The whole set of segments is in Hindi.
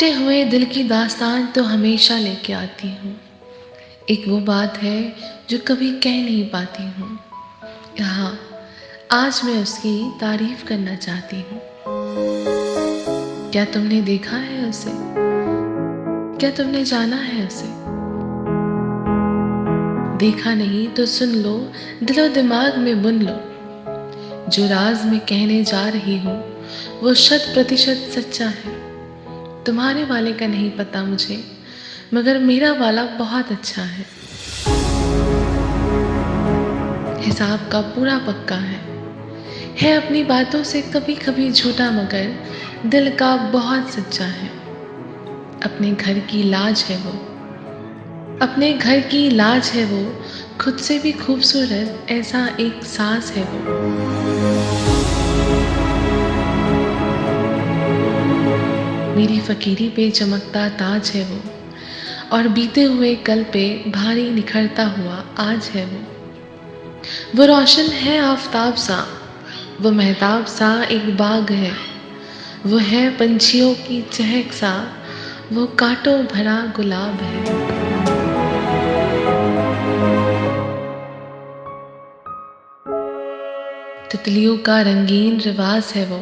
टूटे हुए दिल की दास्तान तो हमेशा लेके आती हूँ। एक वो बात है जो कभी कह नहीं पाती हूँ। यहाँ आज मैं उसकी तारीफ करना चाहती हूँ। क्या तुमने देखा है उसे? क्या तुमने जाना है उसे? देखा नहीं तो सुन लो, दिलो दिमाग में बुन लो। जो राज मैं कहने जा रही हूँ वो 100% सच्चा है। तुम्हारे वाले का नहीं पता मुझे, मगर मेरा वाला बहुत अच्छा हिसाब का पूरा पक्का है अपनी बातों से कभी कभी झूठा, मगर दिल का बहुत सच्चा है। अपने घर की लाज है वो, अपने घर की लाज है वो, खुद से भी खूबसूरत ऐसा एक सास है वो। मेरी फकीरी पे चमकता ताज है वो, और बीते हुए कल पे भारी निखरता हुआ आज है वो रोशन है आफताब सा, वो महताब सा एक बाग है। वो है पंछियों की चहक सा, वो कांटों भरा गुलाब है। तितलियों का रंगीन रिवाज है वो,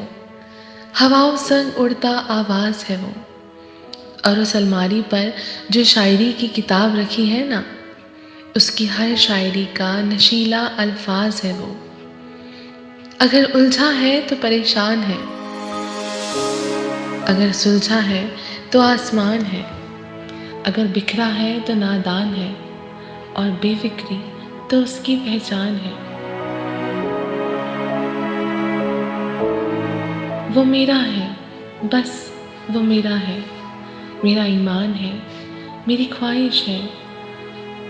हवाओं संग उड़ता आवाज है वो। और उस अलमारी पर जो शायरी की किताब रखी है ना, उसकी हर शायरी का नशीला अल्फाज है वो। अगर उलझा है तो परेशान है, अगर सुलझा है तो आसमान है, अगर बिखरा है तो नादान है, और बेफिक्री तो उसकी पहचान है। वो मेरा है, बस वो मेरा है, मेरा ईमान है, मेरी ख्वाहिश है,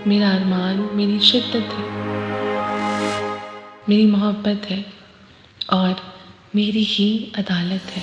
मेरा अरमान, मेरी शिद्दत है, मेरी मोहब्बत है, और मेरी ही अदालत है।